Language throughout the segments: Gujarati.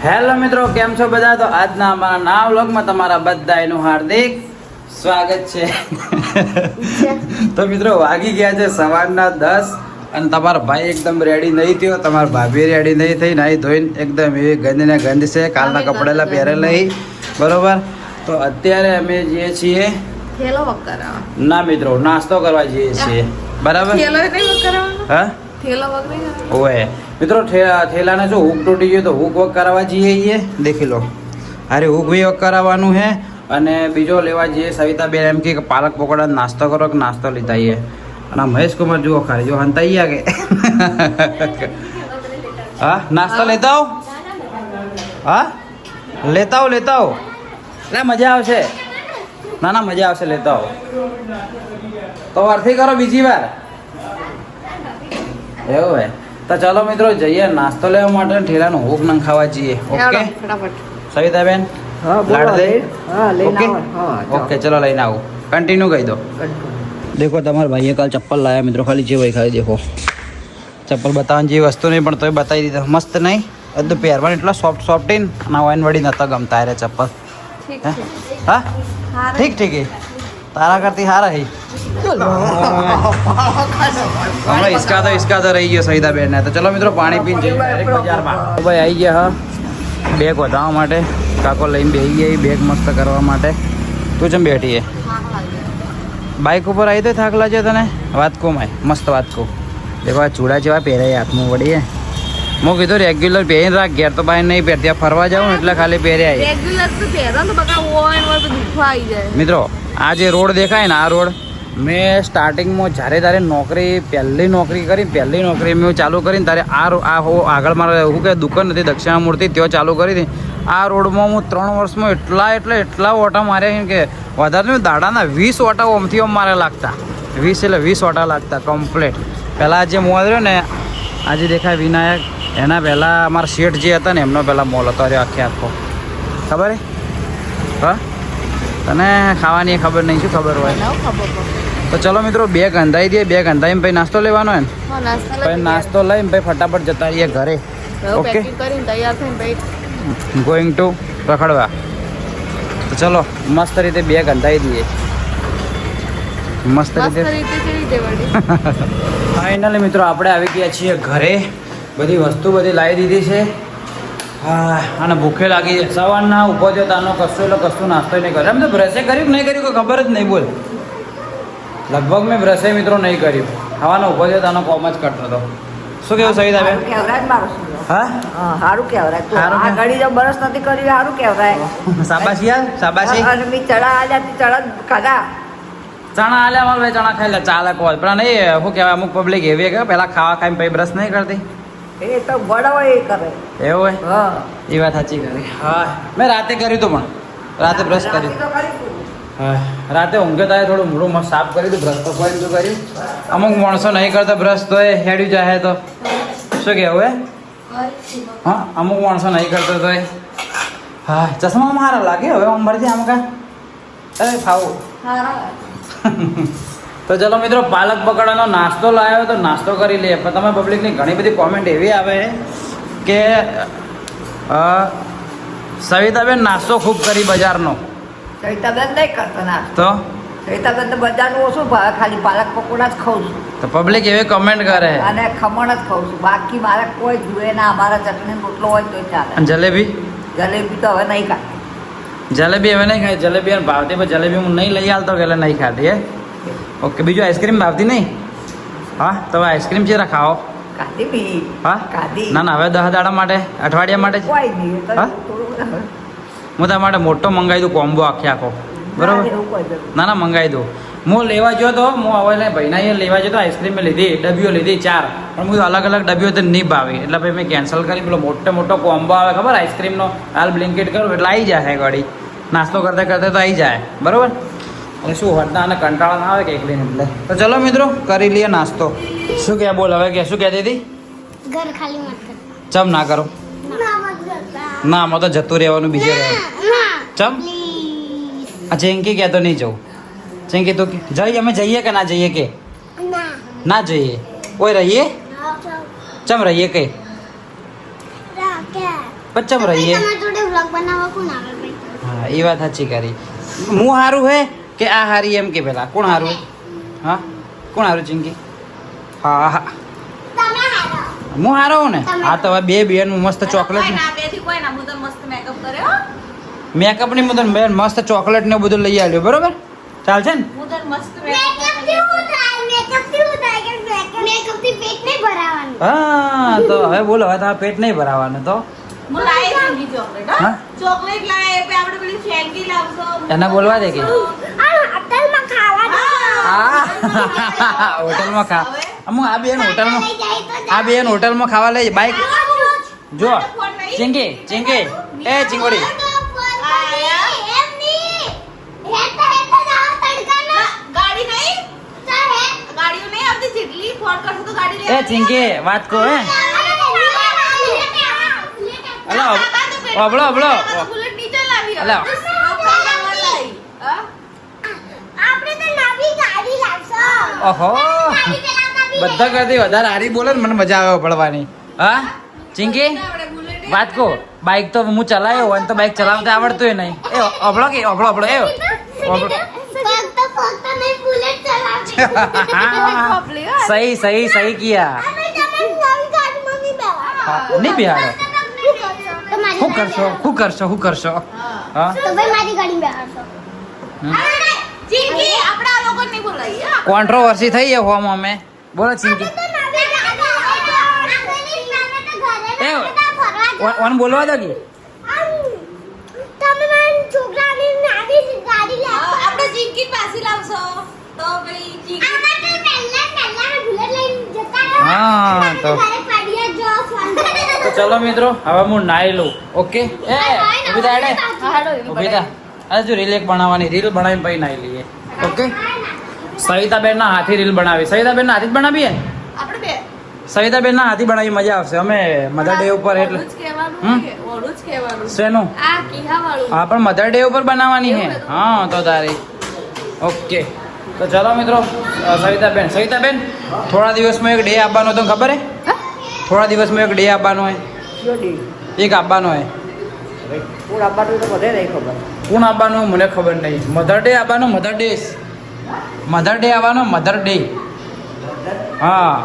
હેલો મિત્રો, કેમ છો બધા? તો આજના અમારા નવા વ્લોગમાં તમારા બધાનું હાર્દિક સ્વાગત છે. તો મિત્રો વાગી ગયા છે સવારના 10 અને તમારો ભાઈ એકદમ રેડી નહીં થયો, તમારા ભાભી રેડી નહીં થઈ, નાઈ ધોઈને એકદમ એવી ગંધ ને ગંધ છે, કાલના કપડેલા પહેરેલા બરોબર. તો અત્યારે અમે જઈએ છીએ ના મિત્રો નાસ્તો કરવા જઈએ છીએ બરાબર. હા ઓએ મિત્રો થેલાને જો હુક તૂટી ગયો તો હુક વક કરાવવા જઈએ. દેખી લો, અરે હુક બી વક કરાવવાનું છે. અને બીજો લેવા જઈએ સવિતાબેન એમ કે પાલક પકોડા નાસ્તો કરો કે નાસ્તો લીધા આવીએ. અને મહેશ કુમાર જુઓ ખાલી જો હંતાઈ ગયા કે હા નાસ્તો લેતા આવો. હા લેતા આવો એટલે મજા આવશે. ના મજા આવશે, લેતા આવો. તો વારથી કરો બીજી વાર એવું હે. તો ચલો મિત્રો જઈએ નાસ્તો લેવા માટે, ઠેલાનો હુક નંગ ખાવા જઈએ. ઓકે સવિતાબેન ઓકે ચલો લઈને આવું. કન્ટિન્યુ કહી દો. દેખો તમારા ભાઈએ કાલ ચપ્પલ લાયા મિત્રો, ખાલી જે ભાઈ ખાલી દેખો ચપ્પલ બતાવવાની જેવી વસ્તુ નહીં પણ તોય બતાવી દીધા. મસ્ત નહીં બધું પહેરવાનું એટલા સોફ્ટ ના વાઈન વળી નતા ગમતા રે ચપ્પલ. હા ઠીક તારા કરતી હારા હી. હમણાં હિસકા તો રહી ગયો સવિતાબેન ને. તો ચલો મિત્રો પાણી પીને જઈએ બજારમાં. ભાઈ આવી ગયા હા બેગ વધારવા માટે. કાકો લઈને બેસી ગયા બેગ મસ્ત કરવા માટે. તું ચમ બેઠી હે? બાઇક ઉપર આવી તો થાક લાગ્યો તને? વાત કહું માય મસ્ત વાત કહું. દેખો આ ચૂડા જેવા પહેરાય હાથમાં વળીએ. હું કીધું રેગ્યુલર પહેરીને રાખ, ઘેર તો બહાર નહીં પહેરતી. ફરવા જાઉં એટલે ખાલી પહેર્યા. મિત્રો આ જે રોડ દેખાય ને, આ રોડ મેં સ્ટાર્ટિંગમાં જ્યારે પહેલી નોકરી મેં ચાલુ કરીને ત્યારે આગળ મારે એવું કે દુકાન નથી દક્ષિણામૂર્તિ, ત્યાં ચાલુ કરી હતી. આ રોડમાં હું 3 વર્ષમાં એટલા ઓટા માર્યા કે વધારે નહીં દાડાના 20 ઓટા ઓમથી ઓમ મારે લાગતા. 20 ઓટા લાગતા કમ્પ્લીટ. પહેલાં જે મોલ રહ્યો ને આજે દેખાય વિનાયક, એના પહેલાં અમારા શેઠ જે હતા ને એમનો પહેલાં મોલ હતો આખો. ખબર હે? હા તને ખાવાની ખબર નહીં, શું ખબર હોય? તો ચલો મિત્રો બેગ અંધાઈ દઈએ. બેગ અંધાઈને પછી નાસ્તો લેવાનો હે ને, પછી નાસ્તો લઈને પછી ફટાફટ જતા રહીએ ઘરે. ઓકે ગોઈંગ ટુ રખડવા. તો ચલો મસ્ત રીતે બેગ અંધાઈ દઈએ. મસ્ત રીતે ફાઇનલી મિત્રો આપણે આવી ગયા છીએ ઘરે. બધી વસ્તુ લાવી દીધી છે. હા અને ભૂખે લાગી છે. સવારના ઊભો થયો તાનો કશું નાસ્તો નહીં કર્યો. એમ તો બ્રશે કર્યું કે નહીં કર્યું કોઈ ખબર જ નહીં. બોલ લગભગ મેં બ્રશે મિત્રો નહીં કર્યું. ખાવાનો ઊભો થયો તાનો કોમ જ કરતો હતો. શું કેવું સવિતાબેન? હા સારું કહેવાય. આ ઘડી જો બરસ નથી કર્યું સારું કહેવાય. શાબાશી. અને મી ચણા ખાધા. ચણા આલ્યા મારે ચણા ખાઈ લે ચાલે કોઈ પણ નહીં. શું કહેવાય અમુક પબ્લિક એવી કે પહેલાં ખાવા ખાઈને પછી બ્રશ નહીં કરતી. એ તો વડાવો એ કરે એવું હોય. હા એ વાત સાચી કરી. હા મેં રાતે કર્યું હતું પણ રાતે બ્રશ કર્યું. હા રાતે ઊંઘે તારે થોડું મોઢું મસ્ત સાફ કરી દઉં. બ્રશ તો કોઈ શું કર્યું. અમુક માણસો નહીં કરતા બ્રશ તો એ હેડ્યું જાય તો શું કહેવું હે? હા અમુક માણસો નહીં કરતો તો હા ચશ્મા મારા લાગે હવે ઉંમરથી આમ કા અરે ખાવું. તો ચલો મિત્રો પાલક પકોડાનો નાસ્તો લાવ્યો તો નાસ્તો કરી લઈએ. પણ તમે પબ્લિકની ઘણી બધી કોમેન્ટ એવી આવે કે સવિતાબેન નાસ્તો ખૂબ કરી બજારનો. સવિતાબેન નહીં કરતો નાસ્તો. તો સવિતાબેન તો બજારનું ઓછું ભાવે, ખાલી પાલક પકોડા જ ખાઉં છું. તો પબ્લિક એવી કમેન્ટ કરે અને ખમણ જ ખાઉં છું. બાકી મારે કોઈ જુએ ના. અમારા ચટણી રોટલો હોય તો ચાલે. અને જલેબી તો હવે નહીં ખાતી. જલેબી હવે નહીં ખાય. જલેબી ભાવતી પણ જલેબી હું નહીં લઈ આવતો એટલે નહીં ખાતી હે. ઓકે બીજું આઈસ્ક્રીમ ભાવતી નહીં? હા તો આઈસ્ક્રીમ ચેરા ખાઓ? ખાધી બી. હા ખાધી. ના હવે 10 દાડા માટે અઠવાડિયા માટે કોઈ નહીં. હા હું તારા માટે મોટો મંગાવી દઉં કોમ્બો આખો બરાબર. ના મંગાવી દઉં. હું લેવા ગયો તો હું હવે ભાઈના અહીંયા લેવા ગયો તો આઈસ્ક્રીમ લીધી ડબ્બીઓ લીધી 4 પણ હું અલગ ડબ્બીઓ તો નહીં ભાવી એટલે ભાઈ મેં કેન્સલ કરી. પેલો મોટો કોમ્બો આવે ખબર આઈસ્ક્રીમનો, હાલ બ્લિંકિટ કરું એટલે આવી જાય ગાડી. નાસ્તો કરતા તો આવી જાય બરાબર. અને શું હટના અને કંટાળા ના આવે કે એકલીને એટલે. તો ચલો મિત્રો કરી લઈએ નાસ્તો. શું કહે બોલ હવે કે શું કહેતી હતી? ઘર ખાલી મત કર. ચમ ના કરો? ના આમાં તો જતું રહેવાનું બીજે રહે. ચમ આ ચેન્કી કહેતો નહીં જવું. ચેન્કી તો જઈએ અમે જઈએ કે ના જઈએ કે ના જઈએ? કોઈ રહીએ? ચમ રહીએ કે બચ્ચમ રહીએ તમારા જોડે વ્લોગ બનાવવા કોણ આવે ભાઈ? હા એ વાત સાચી કરી હું હારું હે કે આ હારી એમ કે પેલા કોણ હારું હે? હા કોણ હારું ચિંકી? હા હા તમે હારો. હું હારો હું ને આ તો હવે બે બેન મસ્ત ચોકલેટ મેકઅપ ની મતલબ બેન મસ્ત ચોકલેટ ને બધું લઈ આવ્યો બરોબર ચાલશે ને મેકઅપ થી હું થાય? મેકઅપ થી હું થાય કે મેકઅપ થી પેટ નહીં ભરાવાનું. હા તો હવે બોલો હવે તમારે પેટ નહીં ભરાવાનું તો હા? એને બોલવા દે કે આ હોટલમાં ખાવા દો. હા હોટલમાં ખા અમુક આ બેન હોટલમાં લઈ જાય તો આ બેન હોટલમાં ખાવા લઈ બાઈક ખાવાનું જ. જો ચિંકી ચિંકી એ ચિંગોડી એમ નહીં. હેતા હેતા જાઓ તડકાના. તો હે. એ ચિંકી વાત કો હે અલા અબળો અબળો અલા આપણે તો નવી ગાડી લાવશો. ઓહો ગાડી ચલાવતા બી બધા કરતી વધારે હારી બોલે ને મને મજા આવે પડવાની હા ચિંકી વાત કો બાઈક તો હું ચલાવ્યો હોય ને તો બાઈક ચલાવતા આવડતું નહીં એ અબળો કે અબળો અબળો એ અબળો. ફક્ત નહીં બુલેટ ચલાવતી. સહી સહી સહી કિયા અમે તમારી નવી ગાડીમાં નહીં બેહવાના. હા, નહીં બિહાડો તમારી શું કરશો શું કરશો શું કરશો હા તો ભાઈ મારી ગાડી બેહાડશો. કોન્ટ્રોવર્સી થઈ છે હોમ અમે બોલો ચિંકી તો નવી ગાડી એ ઓન બોલવા દો કે તમે મારા છોકરાની નવી ગાડી લાવો. આમાં તો પહેલા બુલેટ લઈને જતા રહો. હા તો ઘરે પાડીએ જો ફોન. તો ચલો મિત્રો હવે હું નાઈ લઉં ઓકે એ ઉભી થા હેડે ઉભી થા અરે જો રીલ એક બનાવવાની રીલ બનાવીને પછી નાઈ લઈએ ઓકે સવિતાબેન ના હાથી રીલ બનાવી સવિતાબેન ના હાથી જ બનાવીએ સવિતાબેન ના હાથી બનાવી મજા આવશે અમે મધર ડે ઉપર એટલે શેનું હા પણ મધર ડે ઉપર બનાવવાની છે હા તો તારી ઓકે તો ચલો મિત્રો સવિતાબેન થોડા દિવસમાં એક ડે આપવાનો તો ખબર હે થોડા દિવસમાં એક ડે આપવાનો હોય એક આપવાનો હોય ફૂડ આપવાનું તો બધે નહીં ખબર. કોણ આવવાનું મને ખબર નહીં મધર ડે આવવાનો મધર ડે આવવાનો મધર ડે હા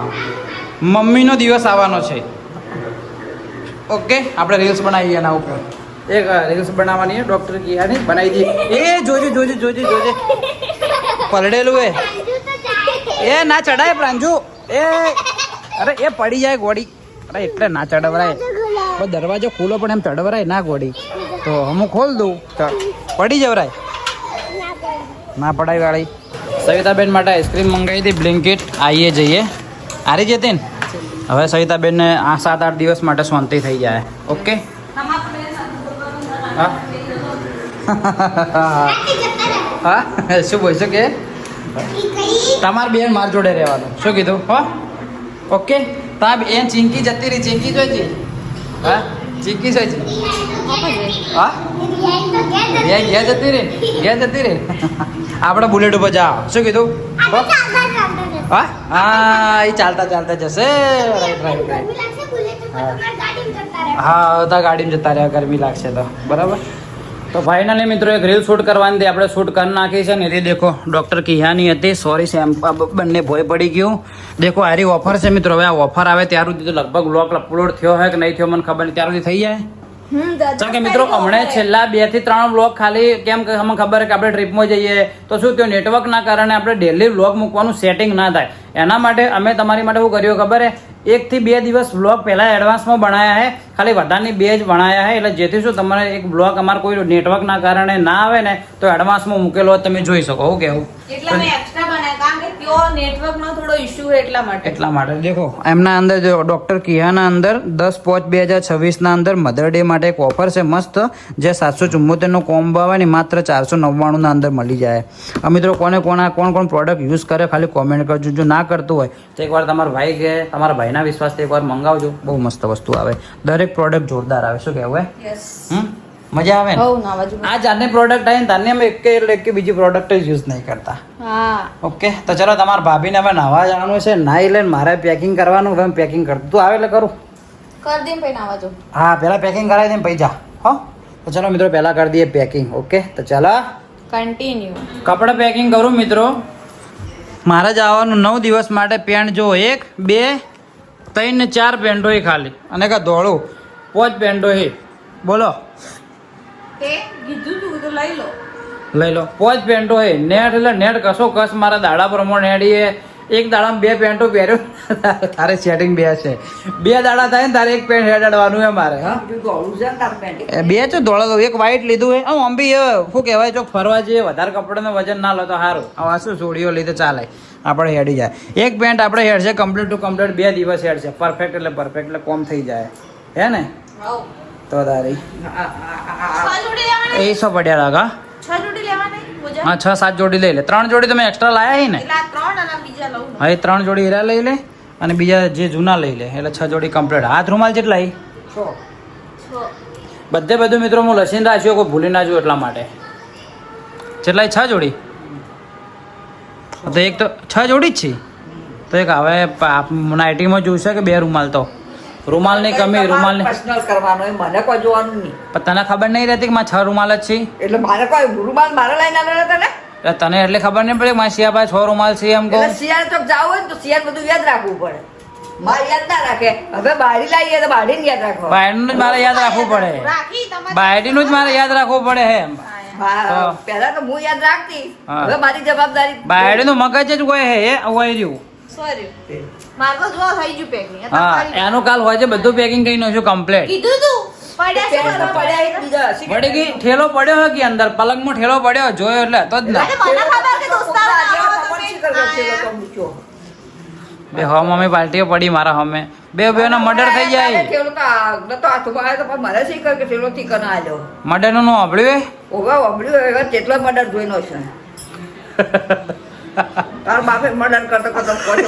મમ્મીનો દિવસ આવવાનો છે ઓકે આપણે રીલ્સ બનાવીએ એના ઉપર એક રીલ્સ બનાવવાની છે ડૉક્ટર કિયાની બનાવી દઈએ એ જોજે પલડેલું એ ના ચડાય પ્રાંજુ એ અરે એ પડી જાય ગોળી અરે એટલે ના ચડવરાય દરવાજો ખુલ્લો પણ એમ ચડવરાય ના ગોળી તો હું ખોલ દઉં તો પડી જવરાય ના પડાય વાળી સવિતાબેન માટે આઈસ્ક્રીમ મંગાવી હતી બ્લિંકિટ આવીએ જઈએ હારી જતી ને હવે સવિતાબેનને આ 7-8 દિવસ માટે શાંતિ થઈ જાય ઓકે હા હા શું બોલશો કે તમારે બેન માર જોડે રહેવાનું શું કીધું હો ઓકે તા બેન ચિંકી જતી રહી ચિંકી જોઈ છે હા ચિંકી જોઈ છે હા ઘેર જતી રે આપણે બુલેટ ઉપર જાઓ શું કીધું હા હા એ ચાલતા જશે રાઈટ હા તા ગાડીમાં જતા રહ્યા ગરમી લાગશે તો બરાબર તો ફાઇનલી મિત્રો એક રીલ શૂટ કરવાની હતી આપણે શૂટ કરી નાખી છે ને એ દેખો ડૉક્ટર કિહાની હતી સોરી સેમ બંને ભોય પડી ગયું દેખો આરી ઓફર છે મિત્રો હવે આ ઓફર આવે ત્યાર સુધી તો લગભગ બ્લોગ અપલોડ થયો હોય કે નહીં થયો મને ખબર નહીં ત્યાર સુધી થઈ જાય કારણ કે મિત્રો હમણાં છેલ્લા 2 થી 3 વ્લોગ ખાલી કેમ કે અમને ખબર કે આપણે ટ્રીપમાં જઈએ તો શું થયું નેટવર્કના કારણે આપણે ડેલી વ્લોગ મૂકવાનું સેટિંગ ના થાય એના માટે અમે તમારી માટે શું કર્યું ખબર હે 1 થી 2 દિવસ વ્લોગ પહેલાં એડવાન્સમાં બનાવ્યા છે ખાલી વધારની 2 જ બનાવ્યા છે એટલે જેથી શું તમારે એક વ્લોગ અમારે કોઈ નેટવર્કના કારણે ના આવે ને તો એડવાન્સમાં મૂકેલો હોય તમે જોઈ શકો હું કેવું એટલા માટે દેખો એમના અંદર જો ડૉક્ટર કિહાના અંદર 10/5/2026 અંદર મધર ડે માટે એક ઓફર છે મસ્ત જે 774 નો કોમ્બો આવે ને માત્ર 499 ના અંદર મળી જાય આ મિત્રો કોણ પ્રોડક્ટ યુઝ કરે ખાલી કોમેન્ટ કરજો જો ના કરતું હોય તો એકવાર તમારા ભાઈ કે તમારા ભાઈના વિશ્વાસથી એકવાર મંગાવજો બહુ મસ્ત વસ્તુ આવે દરેક પ્રોડક્ટ જોરદાર આવે શું કહેવું હે મજા આવે ને આ જાતની પ્રોડક્ટ આવી ને તારની અમે એક બીજી પ્રોડક્ટ જ યુઝ નહીં કરતા ઓકે તો ચલો તમારા ભાભીને હવે નાવા જવાનું છે નાઈ લઈને મારે પેકિંગ કરવાનું હવે પેકિંગ કરતું તું આવે એટલે કરું કર દે પછી નાવા જો. હા પહેલાં પેકિંગ કરાવી દે પૈસા હો. તો ચલો મિત્રો પહેલાં કરી દઈએ પેકિંગ. ઓકે તો ચાલો કન્ટિન્યુ. કપડાં પેકિંગ કરું મિત્રો. મારે જવાનું 9 દિવસ માટે પેન્ટ જો 1 2 3 ને 4 પેન્ટો હે ખાલી અને કા ધોળું 5 પેન્ટો હે. બોલો એ કીધું તું તો લઈ લો. લઈ લો 5 પેન્ટો હે. નેટ એટલે નેટ કશો કસ મારા દાડા પ્રમાણે નેડીએ એક દાડામાં 2 પેન્ટો પહેર્યો. તારે સેટિંગ બે છે 2 દાડા થાય ને તારે એક પેન્ટ હેડાડવાનું હે મારે. હા બીજું દોડું છે ને તાર પેન્ટ. બે છે ધોળા તો એક વ્હાઈટ લીધું હે. આમ બી શું કહેવાય ચોક ફરવા જઈએ વધારે કપડાનું વજન ના લો તો સારું. આ શું સોડીઓ લીધે ચાલે આપણે હેડી જાય. એક પેન્ટ આપણે હેડ છે કમ્પ્લીટ ટુ કમ્પ્લીટ 2 દિવસ હેડ છે. પરફેક્ટ એટલે કોમ થઈ જાય હે ને. આવ તો તારી 6 જોડી લેવાના. એ સો પડ્યા લાગા. 6 જોડી લેવાના મોજા. હા 6-7 જોડી લઈ લે. 3 જોડી તમે એક્સ્ટ્રા લાયા હી ને. એટલે આ 3 અને બીજા લઉં ને. હા એ 3 જોડી હીરા લઈ લે અને બીજા જે જૂના લઈ લે એટલે 6 જોડી કમ્પ્લીટ. હાથ રૂમાલ કેટલા હી? 6. બધું મિત્રો હું લસીને રાખ્યો કોઈ ભૂલી ના જવું એટલા માટે. કેટલા 6 જોડી? તો એક તો 6 જોડી જ છે. તો એક હવે નાઇટીમાં જોઈશે કે 2 રૂમાલ તો રૂમાલની કમી રૂમાલની પર્સનલ કરવાનો હોય મને કોઈ જોવાનું નહીં. પણ તને ખબર નહીં રહેતી કે મારે 6 રૂમાલ જ છે. એટલે મારે કોઈ રૂમાલ મારે લઈને આવ્યો તને એટલે તને એટલે ખબર નહીં પડે કે મારા શિયાભાઈ 6 રૂમાલ છે એમ કહું. એટલે શિયાળ ચોક જાવ હોય ને તો શિયાળ બધું યાદ રાખવું પડે. મારે યાદ ના રાખે. હવે બાળી લાવીએ તો બાળીને યાદ રાખવા. બાયડીનું જ મારે યાદ રાખવું પડે. રાખી તમારે. બાયડીનું જ મારે યાદ રાખવું પડે હે. હા પહેલા તો હું યાદ રાખતી. હા. હવે મારી જવાબદારી. બાયડીનું મગજ જ હોય હે એ હોય રહ્યું. સોરી. માર તો જો થઈ ગયું પેકિંગ. હા એનું કાલ હોય છે બધું પેકિંગ કરી નાખ્યું કમ્પ્લીટ. કીધું તું પડ્યા શું પેન્ટ તો કરવા પડ્યા એક પડ્યા? બીજા હસી વળી ગઈ ઠેલો પડ્યો હોય કે અંદર પલંગમાં ઠેલો પડ્યો જોયો એટલે તો જ ના. અરે મને ખબર કે દોસ્તારો ના આવો તો ખબર શી પેન્ટ કરવા છે આયા. તો મૂક્યો. બે હમ અમે પાર્ટીઓ પડી મારા હમે બે નો મર્ડર થઈ જાય. થેલો તો નતો હાથમાં આવ્યો તો પણ મને શી કર કે થેલો થી કન આલ્યો. મર્ડર નું સાંભળ્યું ઓગા વબડ્યું એવા જેટલો મર્ડર જોઈનો છે. તાર બાપે મર્ડર કરતો કોઈ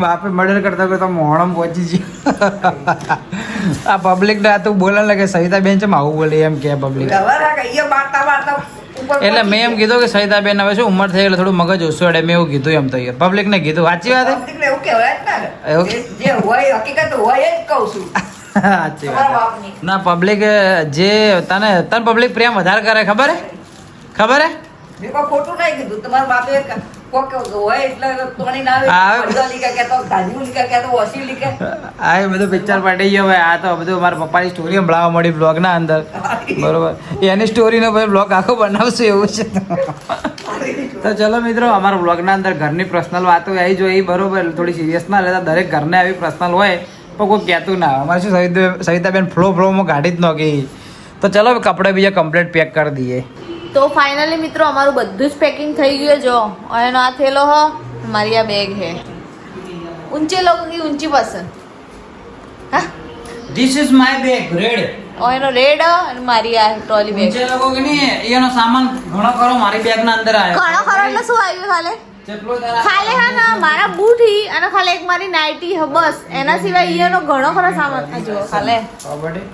બાપે મર્ડર કરતા કરતા મોહણમ પહોંચી ગયો. આ પબ્લિક ને તું બોલવા લાગે સવિતા બેન છે આવું બોલે એમ કે પબ્લિક. વ્યવહાર આ કહીએ વાર્તા વાર્તા ઉપર એટલે મેં એમ કીધું કે સવિતા બેન હવે શું ઉંમર થઈ એટલે થોડું મગજ ઓછું અડે મેં એવું કીધું એમ તો પબ્લિક ને કીધું સાચી વાત પબ્લિકને એવું કહેવાય જ ને. એવું? જે હોય હકીકત હોય જ કહું છું. સાચી તમારા વાત બાપની. ના પબ્લિક જે તને પબ્લિક પ્રેમ વધારે કરે ખબર હે મેં કોઈ ખોટું નહીં કીધું. તમારા બાપે કોક હોય એટલે તોણી ના હા. આવે. પડદો લીકા કહેતો, ગાજુ લીકા કહેતો, ઓસી લીકા. આ એ બધું પિક્ચર પડી ગયો ભાઈ. આ તો બધું મારા પપ્પાની સ્ટોરી સંભળાવવા મળી બ્લોગ ના અંદર બરોબર. એની સ્ટોરીનો ભાઈ બ્લોગ આખો બનાવશું એવું છે. તો ચલો મિત્રો અમારા બ્લોગના અંદર ઘરની પર્સનલ વાતો આવી જોઈએ બરોબર. થોડી સિરિયસ ના લેતા. દરેક ઘરને આવી પર્સનલ હોય પણ કોઈ કહેતું ના. અમારે શું સવિતાબેન ફ્લોમાં ગાડી જ નોખી. તો ચલો કપડા બીજા કમ્પ્લીટ પેક કરી દઈએ. તો ફાઇનલી મિત્રો અમારું બધું જ પેકિંગ થઈ ગયું. જો એનો આ થેલો હ મારી આ બેગ હે. ઊંચે લોકો की ઊંચી પસંદ. હા this is my bag red. और એનો રેડ અને મારી આ ટ્રોલી બેગ. ઊંચે લોકો કે નહીં એનો સામાન ઘણો ખરો મારી બેગ ના અંદર આવ્યો. ઘણો ખરો એટલે શું આવ્યું ખાલે? જેટલો તારા ખાલી હા ના મારા બૂટ હી અને ખાલી એક મારી નાઇટી હ બસ. એના સિવાય એનો ઘણો ખરો સામાન આ જો ખાલે. બાબડી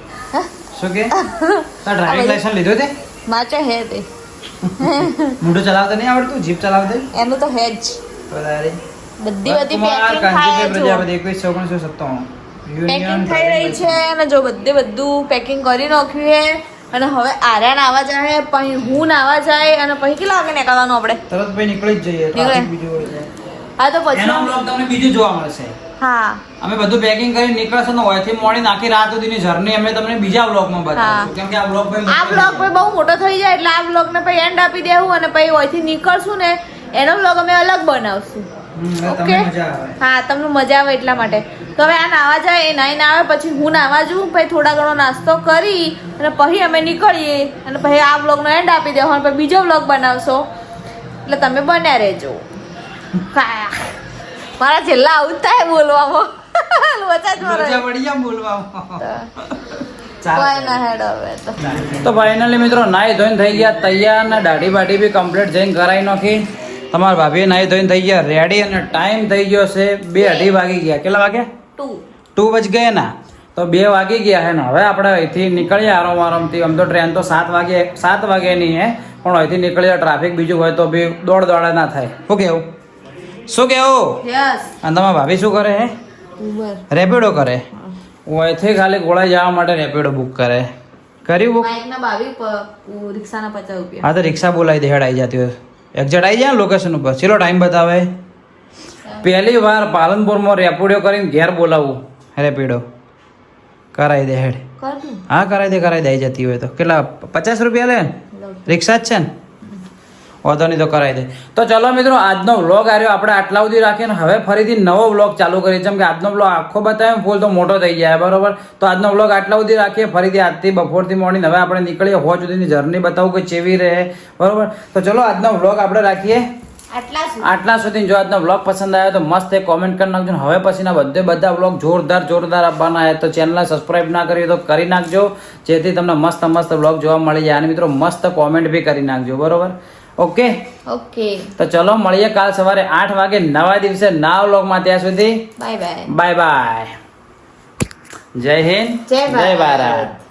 શું કે તાર ડ્રાઇવિંગ લાયસન્સ લીધો તે? માચે હે તે મોટો ચલાવતા નહીં આવડતું? જીપ ચલાવતા? એનું તો હે જ. વધારે બધી પેકિંગ કાંજી થાય પ્રજાપતિ 21 પેકિંગ થઈ રહી છે અને જો બધું પેકિંગ કરી નાખ્યું છે અને હવે આર્યન આવા જાય પછી હું નાવા જાય અને પછી કેટલા વાગે નીકળવાનું આપણે? તરત ભાઈ નીકળી જ જઈએ. નીકળે. ટ્રાફિક બીજું હોય છે. હા તો એનો પછી બ્લોગ તમને બીજું જોવા મળશે. હા અમે બધું પેકિંગ કરીને નીકળશે ને હોયથી મોડી આખી રાત સુધીની જર્ની અમે તમને બીજા બ્લોગમાં બતાવીશું. કેમ કે આ બ્લોગ ભાઈ આ બ્લોગ પછી બહુ મોટો થઈ જાય એટલે આ બ્લોગ ને પછી એન્ડ આપી દેવું અને પછી ઓયથી નીકળશું ને એનો બ્લોગ અમે અલગ બનાવશું. ઓકે તમને મજા આવે. હા તમને મજા આવે એટલા માટે. તો હવે આ નાવા જાય એ નાઈને આવે પછી હું નાવા જઉં પછી થોડા ઘણો નાસ્તો કરી અને પછી અમે નીકળીએ અને પછી આ બ્લોગનો એન્ડ આપી દેવો અને પછી બીજો બ્લોગ બનાવશો એટલે તમે બન્યા રહેજો. મારા છેલ્લા આવું જ થાય બોલવામાં. લોચા જ મારે. લોચા પડી ગયા બોલવામાં. કોઈ ના હેડ હવે તો. તો ફાઇનલી મિત્રો નાઈ ધોઈને થઈ ગયા તૈયાર ને દાઢી બાઢી બી કમ્પ્લીટ જઈને કરાવી નાખી. તમારા ભાભી નાઈ ધોઈને થઈ ગયા રેડી અને ટાઈમ થઈ ગયો છે 2:30 વાગી ગયા. કેટલા વાગ્યા? 2 વજ ગયા ના. તો 2 વાગી ગયા હે ને હવે આપણે અહીંથી નીકળીએ આરામથી. આમ તો ટ્રેન તો 7 વાગે નહીં હે પણ અહીંથી નીકળીએ. ટ્રાફિક બીજું હોય તો બી દોડ ના થાય. શું કેવું? શું કેવું યસ અને તમારા ભાભી શું કરે હે ઉબર રેપિડો કરે ઓયથી ખાલી ગોળા જવા માટે રેપિડો બુક કરે કર્યું બુક બાઇક ના 22 રિક્ષાના 50 રૂપિયા હા તો રિક્ષા બોલાવી દે હેડ આવી જતી હોય એક્ઝેટ આવી જાય લોકેશન ઉપર ચલો ટાઈમ બતાવે પહેલી વાર પાલનપુરમાં રેપિડો કરીને ઘેર બોલાવું રેપિડો કરાવી દે હેડ કર દઉં હા કરાવી દે આવી જતી હોય તો કેટલા 50 રૂપિયા લે ને રિક્ષા જ છે ને વાંધો નહીં તો કરાવી દે તો ચલો મિત્રો આજનો વ્લોગ આવ્યો આપણે આટલા સુધી રાખીએ ને હવે ફરીથી નવો વ્લોગ ચાલુ કરીએ જેમ કે આજનો વ્લોગ આખો બતાવ્યો ફૂલ તો મોટો થઈ જાય બરોબર તો આજનો વ્લોગ આટલા સુધી રાખીએ ફરીથી આજથી બપોરથી મોર્નિંગ હવે આપણે નીકળીએ હોજ સુધીની જર્ની બતાવું કે ચેવી રહે બરોબર તો ચલો આજનો વ્લોગ આપણે રાખીએ આટલા સુધી જો આજનો વ્લોગ પસંદ આવ્યો તો મસ્ત એક કોમેન્ટ કરી નાખજો હવે પછીના બધા વ્લોગ જોરદાર આપવાના હોય તો ચેનલને સબસ્ક્રાઇબ ના કરી તો કરી નાખજો જેથી તમને મસ્ત વ્લોગ જોવા મળી જાય અને મિત્રો મસ્ત કોમેન્ટ બી કરી નાખજો બરોબર ઓકે તો ચલો મળીએ કાલ સવારે 8 વાગે નવા દિવસે નવા વ્લોગમાં ત્યાં સુધી બાય બાય બાય જય હિન્દ જય ભારત. ભારત